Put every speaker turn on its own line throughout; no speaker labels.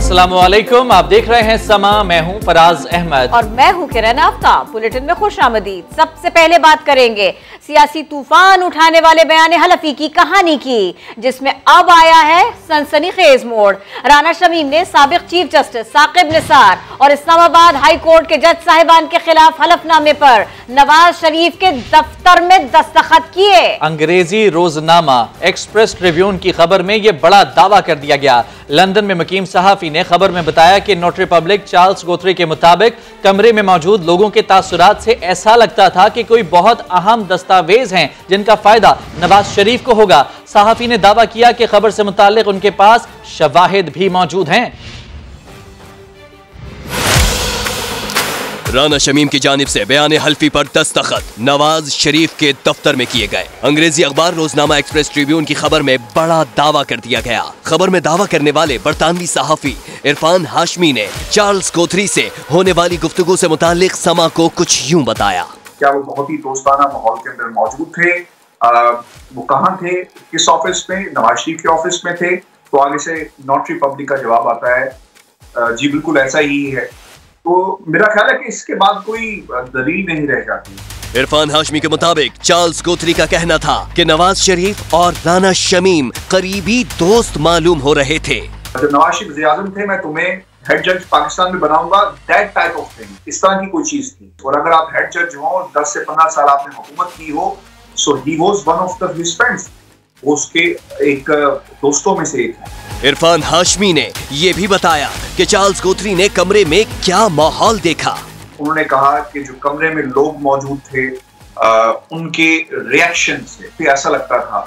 अस्सलामुअलैकुम, आप देख रहे हैं समा। मैं हूं फराज अहमद
और मैं हूं किरण आफ्ताब। बुलेटिन में खुशामदीद। सबसे पहले बात करेंगे सियासी तूफान उठाने वाले बयान हलफी की कहानी की, जिसमें अब आया है सनसनीखेज मोड़। राना शमीम ने साबिक चीफ जस्टिस साकिब निसार और इस्लामाबाद हाई कोर्ट के जज साहिबान के खिलाफ हलफनामे पर नवाज शरीफ के दफ्तर में दस्तखत किए।
अंग्रेजी रोजनामा एक्सप्रेस ट्रिब्यून की खबर में यह बड़ा दावा कर दिया गया। लंदन में मुकीम सहाफी ने खबर में बताया कि नोटरी पब्लिक चार्ल्स गोथरी के मुताबिक कमरे में मौजूद लोगों के तासुरात से ऐसा लगता था कि कोई बहुत अहम दस्तावेज हैं जिनका फायदा नवाज शरीफ को होगा। सहाफी ने दावा किया कि खबर से मुताल्लिक उनके पास शवाहिद भी मौजूद हैं।
राना शमीम की जानिब से बयान हल्फी पर दस्तखत नवाज शरीफ के दफ्तर में किए गए। अंग्रेजी अखबार रोजनामा एक्सप्रेस ट्रिब्यून की खबर में बड़ा दावा कर दिया गया। खबर में दावा करने वाले बरतानवी सहाफी इरफान हाशमी ने चार्ल्स गोथरी से होने वाली गुफ्तगू से मुताल्लिक समा को कुछ यूं बताया।
क्या वो बहुत ही दोस्ताना माहौल के अंदर मौजूद थे? वो कहाँ थे, किस ऑफिस में? नवाज शरीफ के ऑफिस में थे। तो आगे से नोटरी पब्लिक का जवाब आता है जी बिल्कुल ऐसा ही है। तो मेरा ख्याल है कि इसके बाद कोई दलील नहीं रह जाती।
इरफान हाशमी के मुताबिक चार्ल्स गोथरी का कहना था कि नवाज शरीफ और राना शमीम करीबी दोस्त मालूम हो रहे थे।
जब नवाज शरीफ वज़ीर-ए-आज़म थे, मैं तुम्हें हेड जज पाकिस्तान में बनाऊंगा, दैट टाइप ऑफ थिंग, इस तरह की कोई चीज थी। और अगर आप हेड जज हो, 10 से 15 साल आपने हुकूमत की हो, so he was one of the his friends, उसके एक दोस्तों में से एक है।
इरफान हाशमी ने यह भी बताया कि चार्ल्स गोथरी ने कमरे में क्या माहौल देखा।
उन्होंने कहा कि जो कमरे में लोग मौजूद थे, उनके रिएक्शन से ऐसा लगता था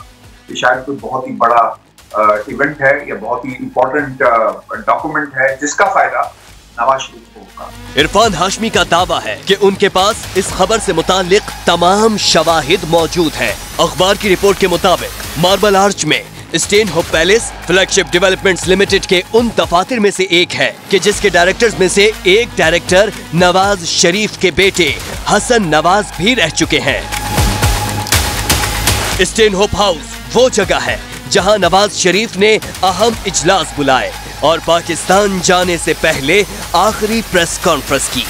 कि शायद कोई बहुत ही बड़ा इवेंट है या बहुत ही इंपॉर्टेंट डॉक्यूमेंट है जिसका फायदा नवाज शरीफ को होगा।
इरफान हाशमी का दावा है कि उनके पास इस खबर से मुतालिक तमाम शवाहिद मौजूद हैं। अखबार की रिपोर्ट के मुताबिक मार्बल आर्च में स्टेनहोप पैलेस फ्लैगशिप डेवलपमेंट्स लिमिटेड के उन दफातर में से एक है कि जिसके डायरेक्टर्स में से एक डायरेक्टर नवाज शरीफ के बेटे हसन नवाज भी रह चुके हैं। स्टेनहोप हाउस वो जगह है जहां नवाज शरीफ ने अहम इजलास बुलाए और पाकिस्तान जाने से पहले आखिरी प्रेस कॉन्फ्रेंस की।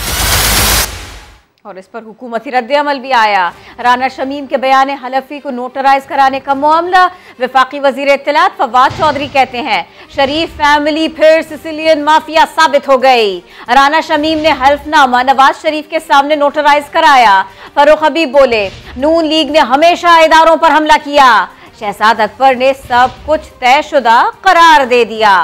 और इस पर हुकूमती रद्द-ए-अमल भी आया। राना शमीम के बयान हलफी को नोटराइज कराने का मामला वफाकी वजीर इत्तलात फवाद चौधरी कहते हैं शरीफ फैमिली फिर सिसिलियन माफिया साबित हो गई। राना शमीम ने हल्फनामा नवाज शरीफ के सामने नोटराइज कराया। फरूख हबीब बोले नून लीग ने हमेशा इदारों पर हमला किया। शहजाद अकबर ने सब कुछ तयशुदा करार दे दिया।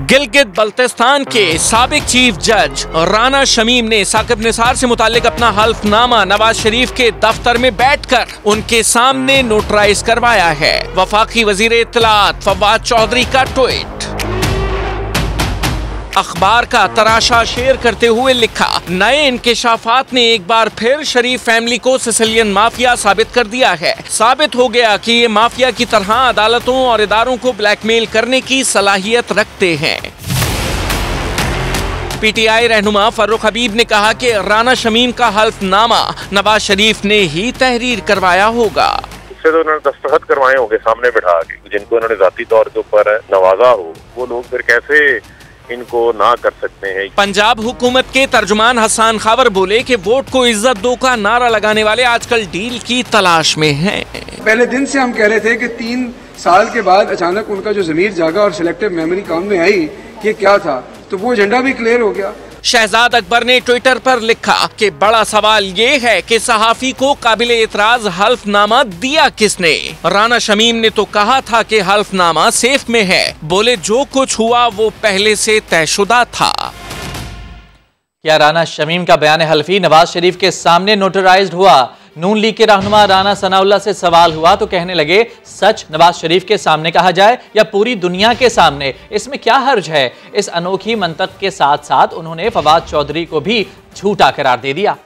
गिलगित बल्तिस्तान के साबिक चीफ जज राना शमीम ने साकिब निसार से मुताल्लिक अपना हल्फनामा नवाज शरीफ के दफ्तर में बैठकर उनके सामने नोटराइज करवाया है। वफाकी वजीर इत्तलात फवाद चौधरी का ट्वीट। अखबार का तराशा शेयर करते हुए लिखा, नए इंकशाफात ने एक बार फिर शरीफ फैमिली को सिसिलियन माफिया साबित कर दिया है। साबित हो गया कि ये माफिया की तरह अदालतों और इदारों को ब्लैकमेल करने की सलाहियत रखते हैं। पीटीआई रहनुमा फरूख हबीब ने कहा कि राना शमीम का हल्फनामा नवाज शरीफ ने ही तहरीर करवाया होगा।
उससे तो उन्होंने दस्तखत करवाए होंगे सामने बिठा के, जिनको उन्होंने जाती तौर के ऊपर नवाजा हो, वो लोग फिर कैसे इनको ना कर सकते हैं।
पंजाब हुकूमत के तर्जुमान हसन खावर बोले कि वोट को इज्जत दो का नारा लगाने वाले आजकल डील की तलाश में हैं।
पहले दिन से हम कह रहे थे कि 3 साल के बाद अचानक उनका जो ज़मीर जागा और सिलेक्टिव मेमोरी काम में आई, ये क्या था, तो वो एजेंडा भी क्लियर हो गया।
शहजाद अकबर ने ट्विटर पर लिखा कि बड़ा सवाल ये है कि सहाफी को काबिले एतराज हल्फनामा दिया किसने। राना शमीम ने तो कहा था कि हल्फनामा सेफ में है। बोले जो कुछ हुआ वो पहले से तयशुदा था।
क्या राना शमीम का बयान हल्फी नवाज शरीफ के सामने नोटराइज्ड हुआ? नून लीग के रहनुमा राना सनाउल्लाह से सवाल हुआ तो कहने लगे सच नवाज शरीफ के सामने कहा जाए या पूरी दुनिया के सामने, इसमें क्या हर्ज है। इस अनोखी मंतक के साथ साथ उन्होंने फवाद चौधरी को भी झूठा करार दे दिया।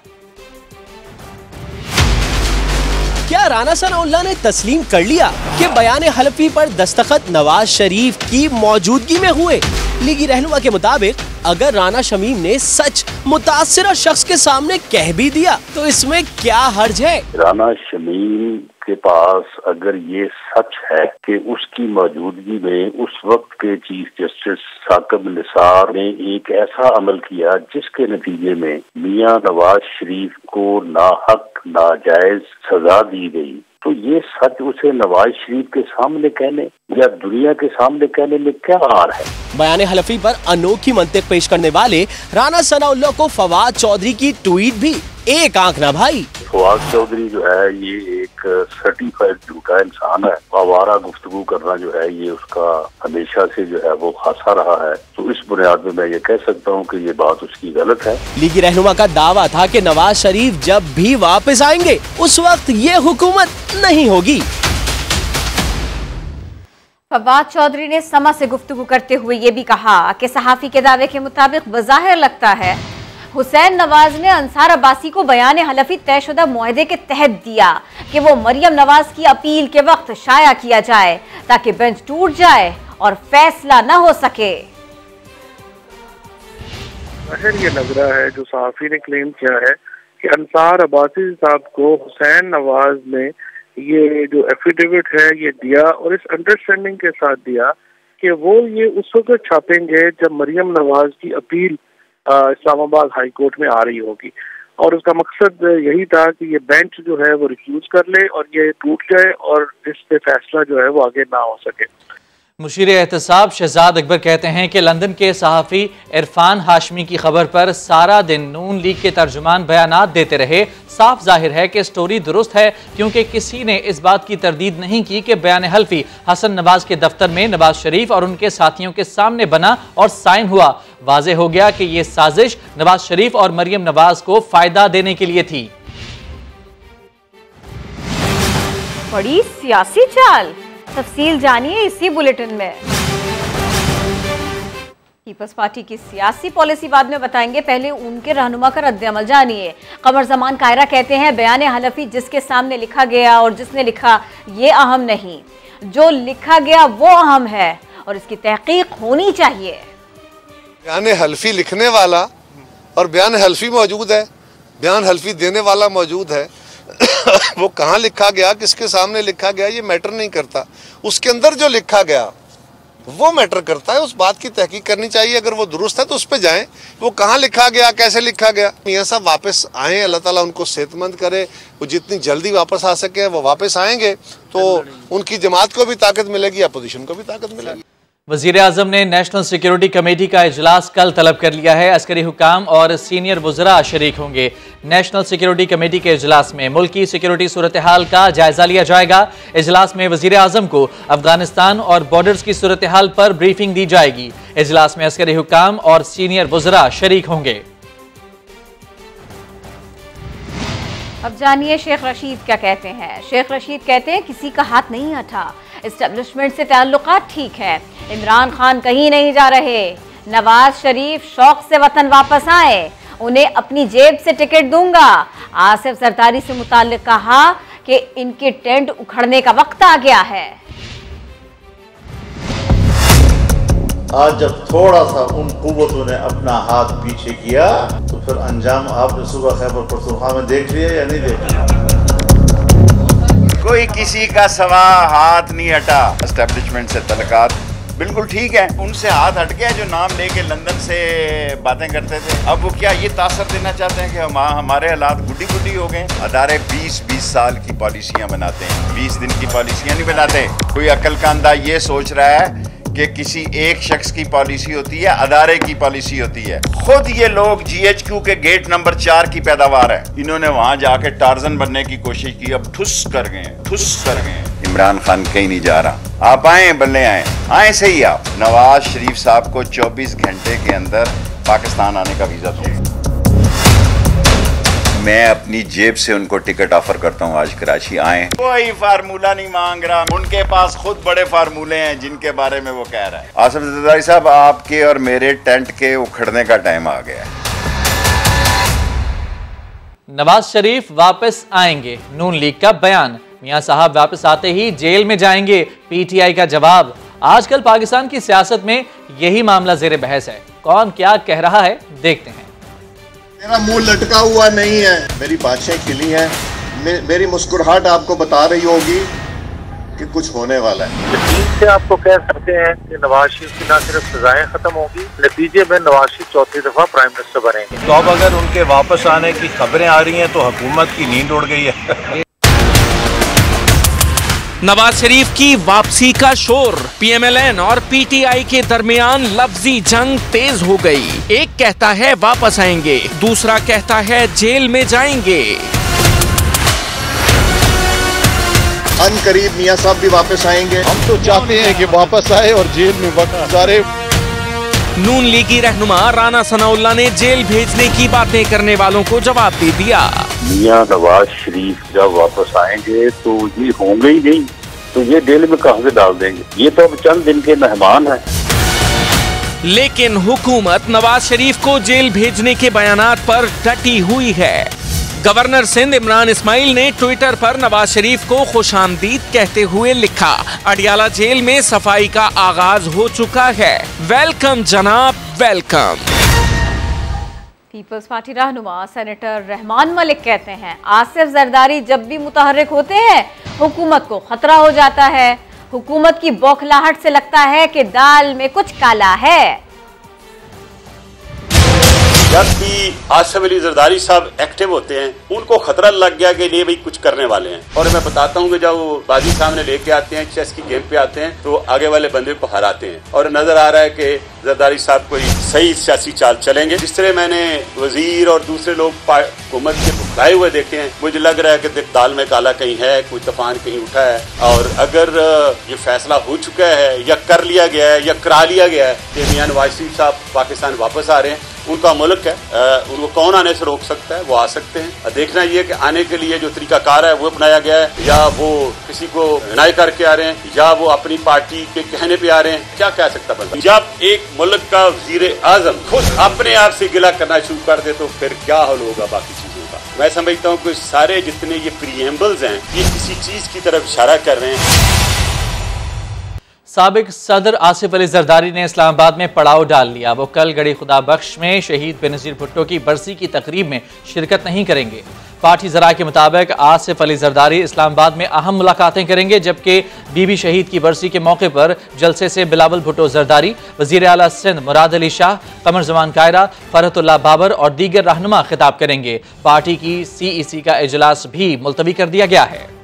क्या राना सनाउल्लाह ने तस्लीम कर लिया कि बयान हल्फी पर दस्तखत नवाज शरीफ की मौजूदगी में हुए? लीगी रहनुमा के मुताबिक अगर राना शमीम ने सच मुतासिरा शख्स के सामने कह भी दिया तो इसमें क्या हर्ज है।
राना शमीम
के पास अगर ये सच है कि उसकी मौजूदगी में उस वक्त के चीफ जस्टिस साकिब निसार ने एक ऐसा अमल किया जिसके नतीजे में मियां नवाज शरीफ को नाहक नाजायज सजा दी गई, तो ये सच उसे नवाज शरीफ के सामने कहने या दुनिया के सामने कहने में क्या हार है।
बयान हलफी पर अनोखी मंतिक पेश करने वाले राना सनाउल्लाह को फवाद चौधरी की ट्वीट भी एक आंख ना भाई।
फवाद चौधरी जो है ये एक सर्टिफाइड झूठा इंसान है। आवारा गुफ्तगू करना जो है ये उसका हमेशा से जो है वो खासा रहा है, तो इस बुनियाद में मैं ये कह सकता हूँ कि ये बात उसकी गलत है।
लीगी रहनुमा का दावा था कि नवाज शरीफ जब भी वापस आएंगे उस वक्त ये हुकूमत नहीं होगी।
फवाद चौधरी ने समा से गुफ्तगू करते हुए ये भी कहा कि सहाफी के दावे के मुताबिक बज़ाहिर लगता है हुसैन नवाज ने अंसार अब्बासी को बयान हलफी तयशुदा मुआहदे के तहत दिया कि वो मरियम नवाज की अपील के वक्त शाया किया जाए ताकि बेंच टूट जाए और फैसला न हो सके।
ये लग रहा है जो सहाफी ने क्लेम किया है कि अंसार अब्बासी साहब को हुसैन नवाज ने ये जो एफिडेविट है ये दिया और इस अंडरस्टैंडिंग के साथ दिया कि वो ये उस वक्त छापेंगे जब मरियम नवाज की अपील इस्लामाबाद हाई कोर्ट में आ रही होगी, और उसका मकसद यही था कि ये बेंच जो है वो रिफ्यूज कर ले और ये टूट जाए और इस पे फैसला जो है वो आगे ना हो सके।
मुशीर एहतसाब शहजाद अकबर कहते हैं कि लंदन के सहाफ़ी इरफान हाशमी की खबर पर सारा दिन नून लीग के तर्जुमान बयानात देते रहे। साफ जाहिर है कि स्टोरी दुरुस्त है क्योंकि किसी ने इस बात की तरदीद नहीं की कि बयान हल्फी हसन नवाज के दफ्तर में नवाज शरीफ और उनके साथियों के सामने बना और साइन हुआ। वाज़े हो गया कि यह साजिश नवाज शरीफ और मरियम नवाज को फायदा देने के लिए थी।
बड़ी सियासी चाल, तफसील जानिए इसी बुलेटिन में। पीपल्स पार्टी की सियासी पॉलिसी बाद में बताएंगे, पहले उनके रहनुमा का रद्द-ए-अमल जानिए। कमर जमान कायरा कहते हैं बयान हलफी जिसके सामने लिखा गया और जिसने लिखा ये अहम नहीं, जो लिखा गया वो अहम है और इसकी तहकीक होनी चाहिए।
बयान हल्फी लिखने वाला और बयान हल्फी मौजूद है, बयान हल्फी देने वाला मौजूद है। वो कहाँ लिखा गया, किसके सामने लिखा गया, ये मैटर नहीं करता। उसके अंदर जो लिखा गया वो मैटर करता है। उस बात की तहकीक करनी चाहिए। अगर वो दुरुस्त है तो उस पर जाएं। वो कहाँ लिखा गया, कैसे लिखा गया। मियां साहब वापस आए, अल्लाह ताला उनको सेहतमंद करे। वो जितनी जल्दी वापस आ सके वो वापस आएंगे तो उनकी जमात को भी ताकत मिलेगी, अपोजिशन को भी ताकत मिलेगी।
वज़ीर आज़म ने नेशनल सिक्योरिटी कमेटी का इजलास कल तलब कर लिया है। अस्करी हुकाम और सीनियर वज़रा शरीक होंगे। नेशनल सिक्योरिटी कमेटी के इजलास में मुल्क की सिक्योरिटी सूरत हाल का जायजा लिया जाएगा। इजलास में वज़ीर आज़म को अफगानिस्तान और बॉर्डर्स की सूरत हाल पर ब्रीफिंग दी जाएगी। इजलास में अस्करी हुकाम और सीनियर वज़रा शरीक होंगे।
अब जानिए शेख रशीद क्या कहते हैं। शेख रशीद कहते हैं किसी का हाथ नहीं हटा, एस्टेब्लिशमेंट से ताल्लुकात ठीक है, इमरान खान कहीं नहीं जा रहे, नवाज शरीफ शौक से वतन वापस आए, उन्हें अपनी जेब से टिकट दूंगा। आसिफ जरदारी से मुताल्लिक कहा कि इनके टेंट उखड़ने का वक्त आ गया है।
आज जब थोड़ा सा उन कुव्वतों ने अपना हाथ पीछे किया तो फिर अंजाम आपने सुबह खैबर पख्तूनख्वा में देख लिया या नहीं देख लिया।
कोई किसी का सवा हाथ नहीं हटा। एस्टेब्लिशमेंट से तलकात बिल्कुल ठीक है, उनसे हाथ हट गया जो नाम लेके लंदन से बातें करते थे। अब वो क्या ये तासर देना चाहते हैं कि हमारे हालात गुड्डी गुड्डी हो गए। अदारे 20-20 साल की पॉलिसियां बनाते हैं, 20 दिन की पॉलिसियां नहीं बनाते। कोई अक्लकांदा ये सोच रहा है कि किसी एक शख्स की पॉलिसी होती है, अदारे की पॉलिसी होती है। खुद ये लोग GHQ के गेट नंबर 4 की पैदावार है। इन्होंने वहां जाके टार्जन बनने की कोशिश की, अब ठुस कर गए, ठुस कर गए। इमरान खान कहीं नहीं जा रहा। आप आए बल्ले आए सही आप। नवाज शरीफ साहब को 24 घंटे के अंदर पाकिस्तान आने का वीजा दो। मैं अपनी जेब से उनको टिकट ऑफर करता हूँ, आज कराची आए। कोई फार्मूला नहीं मांग रहा, उनके पास खुद बड़े फार्मूले हैं जिनके बारे में वो कह रहा है। आसिफ जरदारी साहब, आपके और मेरे टेंट के उखड़ने का टाइम आ गया है।
नवाज शरीफ वापस आएंगे, नून लीग का बयान। मियां साहब वापस आते ही जेल में जाएंगे, PTI का जवाब। आजकल पाकिस्तान की सियासत में यही मामला जेर बहस है। कौन क्या कह रहा है देखते हैं।
मेरा मुंह लटका हुआ नहीं है, मेरी बातें खिली हैं। मेरी मुस्कुराहट आपको बता रही होगी कि कुछ होने वाला है।
यकीन से आपको कह सकते हैं कि नवाज शरीफ की न सिर्फ सजाएं खत्म होगी, नतीजे में नवाज शरीफ चौथी दफा प्राइम मिनिस्टर बनेंगे।
तो अब अगर उनके वापस आने की खबरें आ रही हैं तो हुकूमत की नींद उड़ गई है।
नवाज शरीफ की वापसी का शोर, पीएमएलएन और पीटीआई के दरमियान लफ्जी जंग तेज हो गई। एक कहता है वापस आएंगे, दूसरा कहता है जेल में जाएंगे।
अनकरीब मियां साहब भी वापस आएंगे।
हम तो चाहते हैं कि वापस आए और जेल में वक्त गुजारे।
नून लीगी रहनुमा राना सनाउल्लाह ने जेल भेजने की बातें करने वालों को जवाब दे दिया।
मियां नवाज शरीफ जब वापस आएंगे तो ये होंगे ही नहीं, तो ये जेल में कहां से डाल देंगे? ये तो अब चंद दिन के मेहमान हैं।
लेकिन हुकूमत नवाज शरीफ को जेल भेजने के बयानात पर डटी हुई है। गवर्नर सिंध इमरान इस्माइल ने ट्विटर पर नवाज शरीफ को खुशामदीद कहते हुए लिखा, अडियाला जेल में सफाई का आगाज हो चुका है, वेलकम जनाब, वेलकम।
पीपल्स पार्टी रहनुमा सेनेटर रहमान मलिक कहते हैं, आसिफ जरदारी जब भी मुतहर्रिक होते हैं हुकूमत को खतरा हो जाता है। हुकूमत की बौखलाहट से लगता है कि दाल में कुछ काला है।
जब भी आसिफ अली जरदारी साहब एक्टिव होते हैं उनको खतरा लग गया कि ये भाई कुछ करने वाले हैं। और मैं बताता हूँ कि जब वो बाजी सामने लेके आते हैं, चेस की गेम पे आते हैं, तो आगे वाले बंदे को हराते हैं। और नजर आ रहा है कि जरदारी साहब कोई सही सियासी चाल चलेंगे। जिस तरह मैंने वजीर और दूसरे लोग हुकूमत के भुगताए हुए देखे हैं, मुझे लग रहा है कि दाल में काला कहीं है, कोई तूफान कहीं उठा है। और अगर ये फैसला हो चुका है या कर लिया गया है या करा लिया गया है कि मियां नवाज शरीफ साहब पाकिस्तान वापस आ रहे हैं, उनका मुल्क है, उनको कौन आने से रोक सकता है? वो आ सकते हैं। देखना ये कि आने के लिए जो तरीकाकार है वो अपनाया गया है, या वो किसी को हिनाय करके आ रहे हैं, या वो अपनी पार्टी के कहने पे आ रहे हैं, क्या कह सकता बंदा? जब एक मुल्क का वजीर आजम खुद अपने आप से गिला करना शुरू कर दे तो फिर क्या हल होगा बाकी चीजों का? मैं समझता हूँ कि सारे जितने ये प्रीएम्बल्स हैं ये किसी चीज की तरफ इशारा कर रहे हैं।
साबिक सदर आसिफ अली जरदारी ने इस्लामाबाद में पड़ाव डाल लिया। वो कल गड़ी खुदा बख्श में शहीद बेनज़ीर भुट्टो की बरसी की तकरीब में शिरकत नहीं करेंगे। पार्टी ज़राए के मुताबिक आसिफ अली जरदारी इस्लामाबाद में अहम मुलाकातें करेंगे, जबकि बीबी शहीद की बरसी के मौके पर जलसे से बिलावल भुट्टो जरदारी, वज़ीर आला सिंध मुराद अली शाह, कमर जमान कायरा, फरहतुल्लाह बाबर और दीगर रहनुमा खिताब करेंगे। पार्टी की CEC का इजलास भी मुलतवी कर दिया गया है।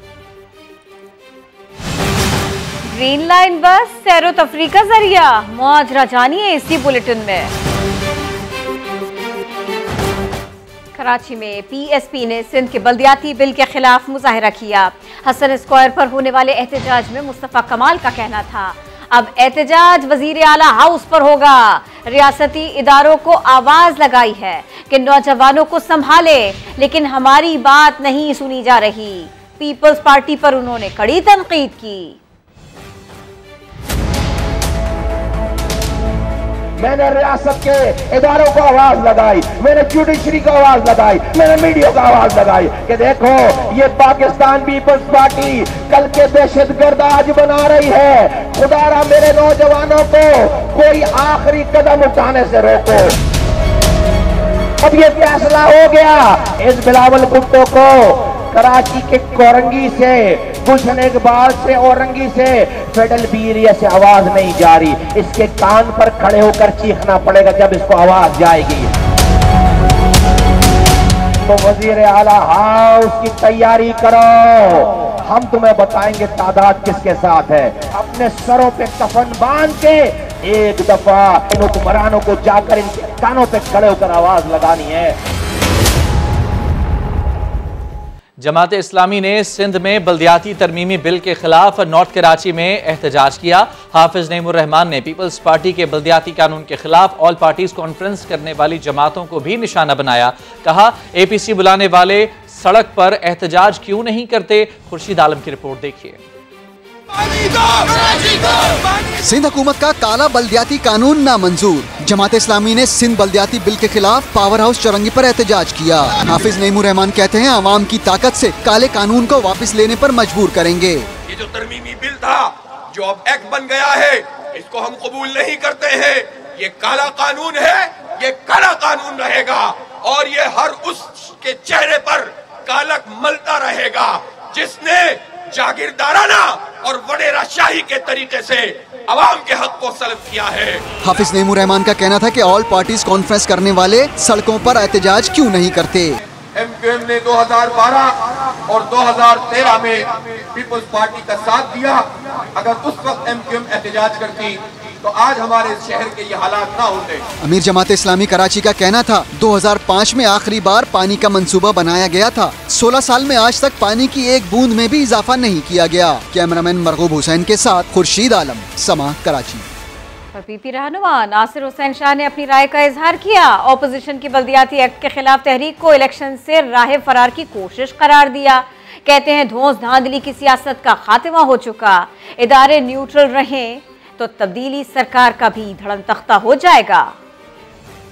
ग्रीन लाइन बस सैरो तफरी का जरिया, मुआजरा जानिए इसी बुलेटिन में। कराची में PSP ने सिंध के बल्दियाती बिल के खिलाफ मुजाहिरा किया। हसन स्क्वायर पर होने वाले एहतजाज में मुस्तफा कमाल का कहना था, अब एहतजाज वजीर आला हाउस पर होगा। रियासती इदारों को आवाज लगाई है कि नौजवानों को संभाले, लेकिन हमारी बात नहीं सुनी जा रही। पीपल्स पार्टी पर उन्होंने कड़ी तनकीद की।
मैंने रियासत के इदारों को आवाज लगाई, मैंने जुडिशरी को आवाज लगाई, मैंने मीडिया को आवाज लगाई कि देखो ये पाकिस्तान पीपल्स पार्टी कल के दहशतगर्द आज बना रही है। खुदारा मेरे नौजवानों को कोई आखिरी कदम उठाने से रोको। अब ये फैसला हो गया, इस बिलावल भुट्टो को कराची के कोरंगी से, गुलशन इकबाल से, औरंगी से, फेडरल एरिया से आवाज नहीं जा रही। इसके कान पर खड़े होकर चीखना पड़ेगा जब इसको आवाज जाएगी। तो वजीर आला हाउस की तैयारी करो, हम तुम्हें बताएंगे तादाद किसके साथ है। अपने सरों पे कफन बांध के एक दफा इन हुक्मरानों को जाकर इनके कानों पे खड़े होकर आवाज लगानी है।
जमात इस्लामी ने सिंध में बल्दियाती तरमीमी बिल के खिलाफ नॉर्थ कराची में एहतजाज किया। हाफिज नईमुर रहमान ने पीपल्स पार्टी के बल्दियाती कानून के खिलाफ ऑल पार्टीज कॉन्फ्रेंस करने वाली जमातों को भी निशाना बनाया। कहा, APC बुलाने वाले सड़क पर एहतजाज क्यों नहीं करते? खुर्शीद आलम की रिपोर्ट देखिए।
सिंध हुकूमत का काला बल्दियाती कानून नामंजूर। जमात इस्लामी ने सिंध बल्दियाती बिल के खिलाफ पावर हाउस चौरंगी पर एहतजाज किया। हाफिज नईमुर रहमान कहते हैं, आवाम की ताकत से काले कानून को वापस लेने पर मजबूर करेंगे।
ये जो तरमीमी बिल था जो अब एक्ट बन गया है, इसको हम कबूल नहीं करते हैं। ये काला कानून है, ये काला कानून रहेगा और ये हर उसके चेहरे पर कालक मलता रहेगा जिसने जागीरदाराना और वडेरा शाही के तरीके से अवाम के हक को सल्ब किया है।
हाफिज नईमुर रहमान का कहना था कि ऑल पार्टीज कॉन्फ्रेंस करने वाले सड़कों पर एहतजाज क्यों नहीं करते।
MQM ने 2012 और 2013 में पीपल्स पार्टी का साथ दिया। अगर उस वक्त MQM एहतजाज करती तो आज हमारे शहर के ये हालात ना होते।
अमीर जमात इस्लामी कराची का कहना था 2005 में आखिरी बार पानी का मंसूबा बनाया गया था। 16 साल में आज तक पानी की एक बूंद में भी इजाफा नहीं किया गया। कैमरामैन मरगूब हुसैन के साथ खुर्शीद आलम, समा, कराची।
पीपी रहनुमा नासिर हुसैन शाह ने अपनी राय का इजहार किया। ऑपोजिशन की बल्दियाती एक्ट के खिलाफ तहरीक को इलेक्शन से राह फरार की कोशिश करार दिया। कहते हैं धौंस धांधली की सियासत का खात्मा हो चुका, इदारे न्यूट्रल रहें तो तब्दीली सरकार का भी धड़म तख्ता हो जाएगा।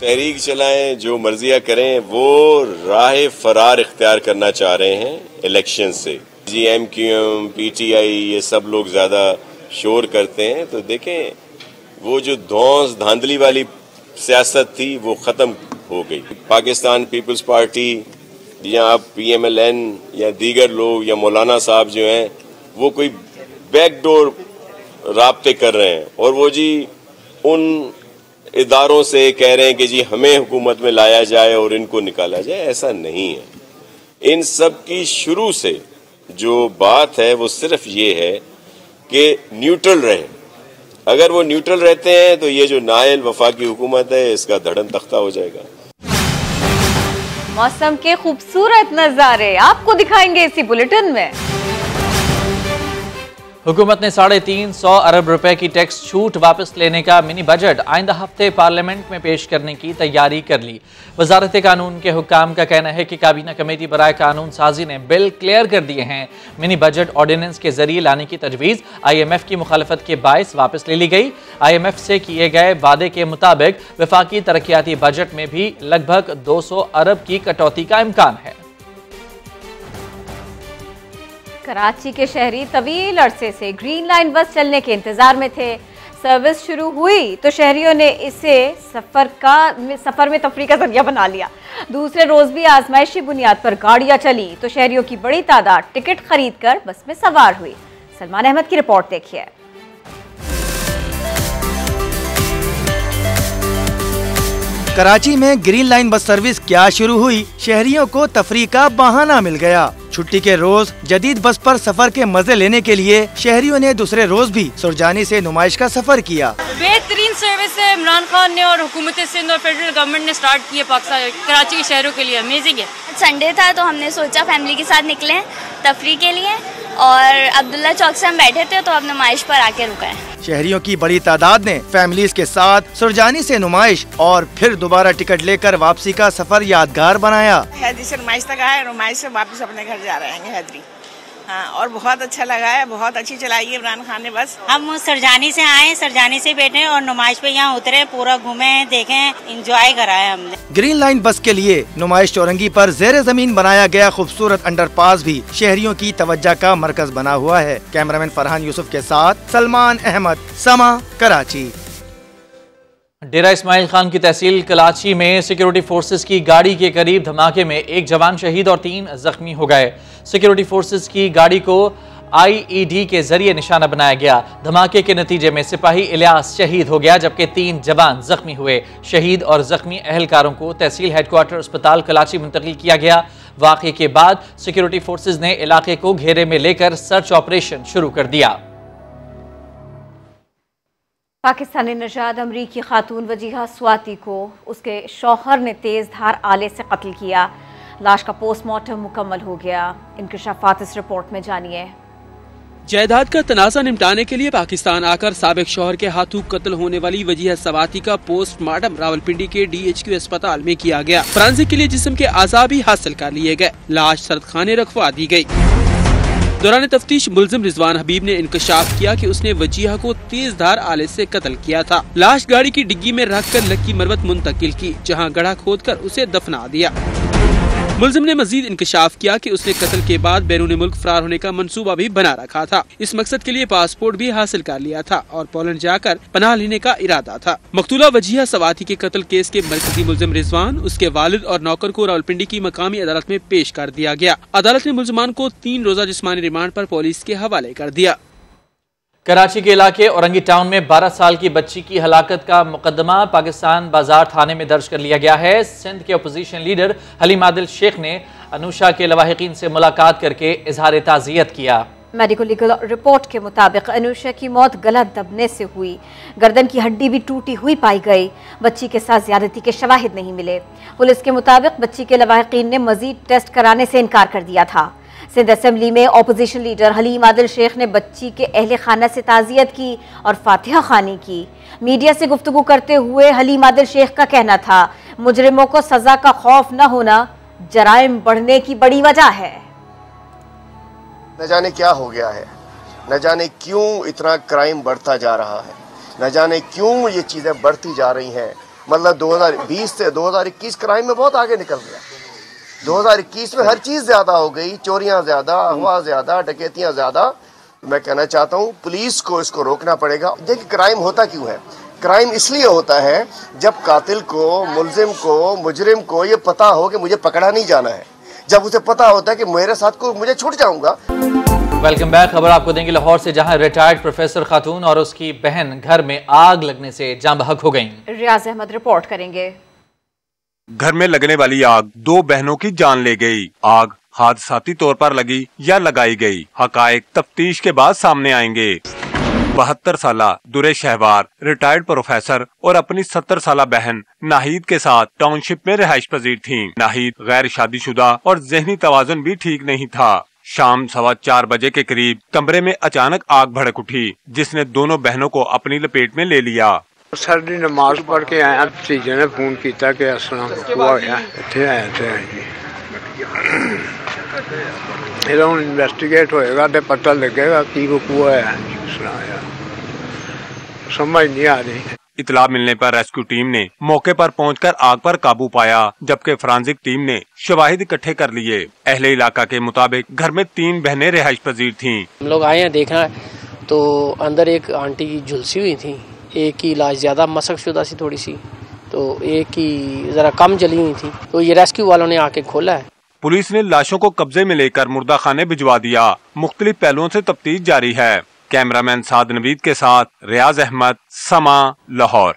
तहरीक चलाएं, जो मर्जियां करें, वो राह फरार इख्तियार करना चाह रहे हैं इलेक्शन से। जी MQM, PTI ये सब लोग ज्यादा शोर करते हैं, तो देखें वो जो धौंस धांधली वाली सियासत थी वो खत्म हो गई। पाकिस्तान पीपल्स पार्टी या अब PMLN या दीगर लोग या मौलाना साहब जो हैं वो कोई बैकडोर राब्ते कर रहे हैं और वो जी उन इदारों से कह रहे हैं कि जी हमें हुकूमत में लाया जाए और इनको निकाला जाए। ऐसा नहीं है। इन सब की शुरू से जो बात है वो सिर्फ ये है कि न्यूट्रल रहें। अगर वो न्यूट्रल रहते हैं तो ये जो नायल वफाकी हुकूमत है इसका धड़म तख्ता हो जाएगा।
मौसम के खूबसूरत नजारे आपको दिखाएंगे इसी बुलेटिन में।
हुकूमत ने 350 अरब रुपए की टैक्स छूट वापस लेने का मिनी बजट आइंदा हफ्ते पार्लियामेंट में पेश करने की तैयारी कर ली। वजारत कानून के हुक्काम का कहना है कि काबीना कमेटी बराए कानून साजी ने बिल क्लियर कर दिए हैं। मिनी बजट ऑर्डिनेंस के जरिए लाने की तजवीज़ IMF की मुखालफत के बायस वापस ले ली गई। IMF से किए गए वादे के मुताबिक वफाकी तरक्याती बजट में भी लगभग 200 अरब की कटौती का इम्कान है।
कराची के शहरी तवील अरसे से ग्रीन लाइन बस चलने के इंतजार में थे। सर्विस शुरू हुई तो शहरियों ने इसे सफर में तफरी का जरिया बना लिया। दूसरे रोज भी आजमाइशी बुनियाद पर गाड़ियां चली तो शहरियों की बड़ी तादाद टिकट खरीद कर बस में सवार हुई। सलमान अहमद की रिपोर्ट देखिए।
कराची में ग्रीन लाइन बस सर्विस क्या शुरू हुई, शहरियों को तफरी का बहाना मिल गया। छुट्टी के रोज जदीद बस पर सफर के मजे लेने के लिए शहरियों ने दूसरे रोज भी सुरजानी से नुमाइश का सफर किया।
बेहतरीन सर्विस है, इमरान खान ने और हुकूमत सिंध और फेडरल गवर्नमेंट ने स्टार्ट किए पाकिस्तान कराची के शहरों के लिए। अमेजिंग है।
संडे था तो हमने सोचा फैमिली के साथ निकले तफरी के लिए और अब्दुल्ला चौक से हम बैठे थे तो अब नुमाइश पर आके रुका है।
शहरियों की बड़ी तादाद ने फैमिलीज के साथ सुरजानी से नुमाइश और फिर दोबारा टिकट लेकर वापसी का सफर यादगार बनाया।
हैदरी से नुमाइश तक आए, नुमाइश से वापस अपने घर जा रहे हैं हैदरी। हाँ, और बहुत अच्छा लगा है, बहुत अच्छी चलाई है इमरान खान ने बस।
हम सरजानी से आए, सरजानी से बैठे और नुमाइश पे यहाँ उतरे, पूरा घूमे, देखे, एंजॉय कराया हमने।
ग्रीन लाइन बस के लिए नुमाइश चौरंगी पर जेर जमीन बनाया गया खूबसूरत अंडरपास भी शहरियों की तवज्जो का मरकज बना हुआ है। कैमरामैन फरहान यूसुफ के साथ सलमान अहमद, समा, कराची।
डेरा इस्माइल खान की तहसील कराची में सिक्योरिटी फोर्सेस की गाड़ी के करीब धमाके में एक जवान शहीद और 3 जख्मी हो गए। सिक्योरिटी फोर्सेस की गाड़ी को IED के जरिए निशाना बनाया गया। धमाके के नतीजे में सिपाही इलियास शहीद हो गया जबकि 3 जवान जख्मी हुए। शहीद और जख्मी अहलकारों को तहसील हेडक्वार्टर अस्पताल कराची मुंतकिल किया गया। वाक़े के बाद सिक्योरिटी फोर्सेस ने इलाके को घेरे में लेकर सर्च ऑपरेशन शुरू कर दिया।
पाकिस्तानी नजाद अमरीकी खातून वजीहा स्वाति को उसके शौहर ने तेज धार आले से कत्ल किया। लाश का पोस्टमार्टम मुकम्मल हो गया। इंकशाफात इस रिपोर्ट में जानिए।
जायदाद का तनाज़ा निपटाने के लिए पाकिस्तान आकर साबिक शौहर के हाथों कत्ल होने वाली वजीहा स्वाति का पोस्टमार्टम रावलपिंडी के DHQ अस्पताल में किया गया। फोरेंसिक के लिए जिस्म के आज़ा भी हासिल कर लिए गए। लाश सरदखाने रखवा दी गई। दौरान तफ्तीश मुलजिम रिजवान हबीब ने इंकशाफ किया कि उसने वजीहा को तेज धार आले से कत्ल किया था। लाश गाड़ी की डिग्गी में रखकर लक्की मरवत मुंतकिल की, जहां गड्ढा खोदकर उसे दफना दिया। मुलजिम ने मजीद इंकशाफ किया कि उसने कत्ल के बाद बैरून मुल्क फरार होने का मंसूबा भी बना रखा था। इस मकसद के लिए पासपोर्ट भी हासिल कर लिया था और पोलैंड जाकर पनाह लेने का इरादा था। मकतूला वजीहा सवाती के कत्ल केस के मरकजी मुलजिम रिजवान, उसके वालिद और नौकर को रावलपिंडी की मकामी अदालत में पेश कर दिया गया। अदालत ने मुलजमान को 3 रोजा जिस्मानी रिमांड पर पुलिस के हवाले कर दिया।
कराची के इलाके औरंगी टाउन में 12 साल की बच्ची की हलाकत का मुकदमा पाकिस्तान बाजार थाने में दर्ज कर लिया गया है। सिंध के अपोजिशन लीडर हलीम आदिल शेख ने अनुषा के लवाहिकीन से मुलाकात करके इजहार ताज़ियत किया।
मेडिकल लीगल रिपोर्ट के मुताबिक अनुषा की मौत गला दबने से हुई। गर्दन की हड्डी भी टूटी हुई पाई गई। बच्ची के साथ ज्यादती के शवाहिद नहीं मिले। पुलिस के मुताबिक बच्ची के लवाहिकीन ने मजीद टेस्ट कराने से इनकार कर दिया था। सिंध असेंबली में अपोजिशन लीडर हलीम आदिल शेख ने बच्ची के अहले खाना से ताज़ियत की और फातिहा खानी की। मीडिया से गुफ्तगू करते हुए हलीम आदिल शेख का कहना था, मुजरिमों को सजा का खौफ न होना जराइम बढ़ने की बड़ी वजह है।
न जाने क्या हो गया है, न जाने क्यों इतना क्राइम बढ़ता जा रहा है, न जाने क्यों ये चीज़ें बढ़ती जा रही हैं। मतलब 2020 से 2021 क्राइम में बहुत आगे निकल गया। 2021 में हर चीज़ ज़्यादा हो गई, चोरियां ज़्यादा, अगवा ज़्यादा, डकैतियां ज़्यादा। मैं कहना चाहता हूँ पुलिस को इसको रोकना पड़ेगा। देखिए क्राइम होता क्यों है? क्राइम इसलिए होता है जब कातिल को, मुलजिम को, मुजरिम को ये पता हो कि मुझे पकड़ा नहीं जाना है, जब उसे पता होता है कि मेरे साथ को मुझे छूट जाऊंगा।
Welcome back. खबर आपको देंगे लाहौर से, जहां रिटायर्ड प्रोफेसर खातून और उसकी बहन घर में आग लगने से जान बहक हो गईं।
रियाज अहमद रिपोर्ट करेंगे।
घर में लगने वाली आग 2 बहनों की जान ले गई। आग हादसाती तौर पर लगी या लगाई गई, हकायक तफ्तीश के बाद सामने आएंगे। 72 साला दुरे शहवार रिटायर्ड प्रोफेसर और अपनी 70 साला बहन नाहिद के साथ टाउनशिप में रिहाइश पजीर थीं। नाहिद गैर शादीशुदा और जहनी तवाजुन भी ठीक नहीं था। शाम 4:15 बजे के करीब कमरे में अचानक आग भड़क उठी, जिसने दोनों बहनों को अपनी लपेट में ले लिया।
सर दी नमाज पढ़ के आया, भतीजे ने फोन किया कि असला हुआ इत्थे आया थे फिर हम इन्वेस्टिगेट होएगा तो पता लगेगा कि हुआ है। समझ नहीं आ रही।
इतला मिलने पर रेस्क्यू टीम ने मौके पर पहुंचकर आग पर काबू पाया, जबकि फोरेंसिक टीम ने शवाहिद इकट्ठे कर लिए। अहले इलाका के मुताबिक घर में 3 बहनें रिहाइश पजीर थीं।
हम लोग आए हैं देखना तो अंदर एक आंटी की झुलसी हुई थी, एक की लाश ज्यादा मशक शुदा सी थोड़ी सी, तो एक की जरा कम जली हुई थी। तो ये रेस्क्यू वालों ने आके खोला है।
पुलिस ने लाशों को कब्जे में लेकर मुर्दा खाने भिजवा दिया। मुख्तलिफ पहलुओं से तफ्तीश जारी है। कैमरामैन साद नवीद के साथ रियाज अहमद, समा, लाहौर।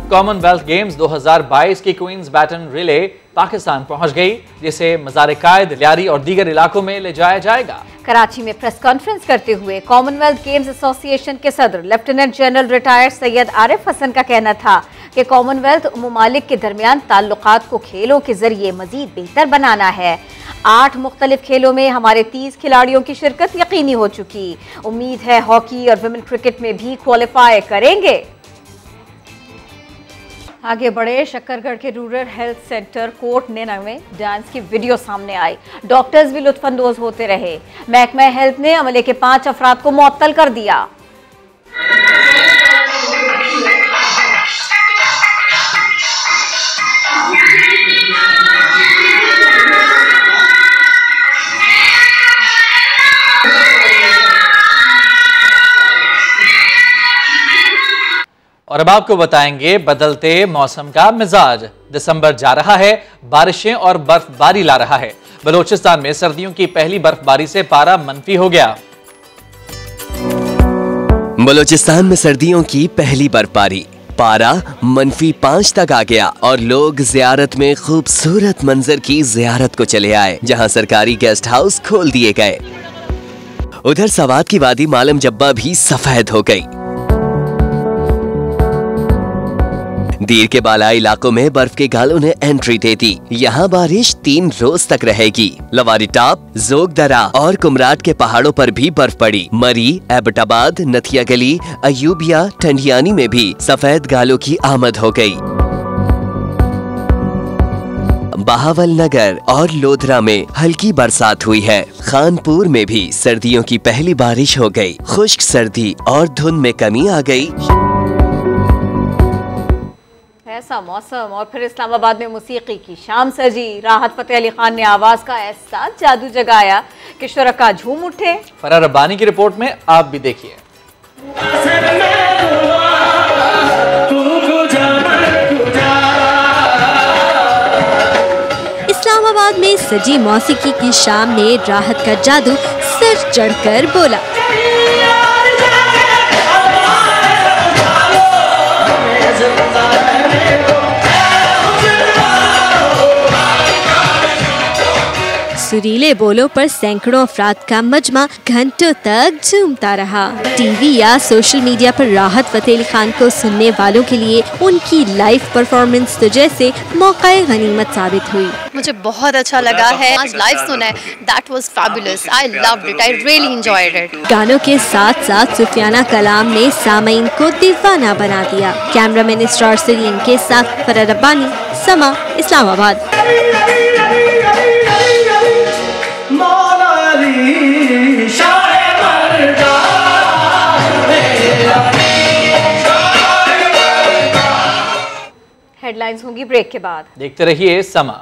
कॉमनवेल्थ गेम्स 2022 की क्वींस बैटन रिले पाकिस्तान पहुंच गई, जिसे मज़ार-ए-कायद, लियारी और दीगर इलाकों में ले जाया जाएगा।
कराची में प्रेस कॉन्फ्रेंस करते हुए कॉमनवेल्थ गेम्स एसोसिएशन के सदर lieutenant general retired Syed Arif Hasan का कहना था कि कॉमनवेल्थ ममालिक के दरमियान ताल्लुकात को खेलों के जरिए मजीद बेहतर बनाना है। 8 मुख्तलिफ खेलों में हमारे 30 खिलाड़ियों की शिरकत यकीनी हो चुकी। उम्मीद है हॉकी और विमेन क्रिकेट में भी क्वालिफाई करेंगे। आगे बढ़े, शक्करगढ़ के रूरल हेल्थ सेंटर कोट नैना में डांस की वीडियो सामने आई। डॉक्टर्स भी लुत्फानंदोज होते रहे। महकमा हेल्थ ने अमले के 5 अफराद को मुअत्तल कर दिया।
और अब आपको बताएंगे बदलते मौसम का मिजाज। दिसंबर जा रहा है, बारिशें और बर्फबारी ला रहा है। बलोचिस्तान में सर्दियों की पहली बर्फबारी से पारा मनफी हो गया।
बलोचिस्तान में सर्दियों की पहली बर्फबारी, पारा -5 तक आ गया और लोग जियारत में खूबसूरत मंजर की जियारत को चले आए, जहां सरकारी गेस्ट हाउस खोल दिए गए। उधर सवात की वादी मालम जब्बा भी सफेद हो गई। दीर के बालाई इलाकों में बर्फ के गालों ने एंट्री दे दी। यहाँ बारिश 3 रोज तक रहेगी। लवारी टॉप, जोगदरा और कुमराट के पहाड़ों पर भी बर्फ पड़ी। मरी, एबटाबाद, नथिया गली, अयूबिया, टंडियानी में भी सफेद गालों की आमद हो गई। बहावल नगर और लोधरा में हल्की बरसात हुई है। खानपुर में भी सर्दियों की पहली बारिश हो गई। खुश्क सर्दी और धुंध में कमी आ गई।
कैसा मौसम और फिर इस्लामाबाद में मौसीकी की शाम सजी। राहत फतेह अली खान ने आवाज का ऐसा जादू जगाया कि शुरका झूम उठे।
फरार रब्बानी की रिपोर्ट में आप भी देखिए।
इस्लामाबाद में सजी मौसीकी की शाम ने राहत का जादू सिर चढ़कर बोला। सुरीले बोलों पर सैकड़ों अफराद का मजमा घंटों तक झूमता रहा। टीवी या सोशल मीडिया पर राहत फतेह अली खान को सुनने वालों के लिए उनकी लाइव परफॉर्मेंस तो जैसे मौका गनीमत साबित हुई।
मुझे बहुत अच्छा लगा है, आज लाइव सुना है, that was fabulous, I loved it, I really enjoyed it.
गानों के साथ साथ सुफियाना कलाम ने सामीन को दीवाना बना दिया। कैमरामैन इस्रार सलीम के साथ फरार रब्बानी, समा, इस्लामाबाद।
हेडलाइंस होंगी ब्रेक के बाद।
देखते रहिए समा।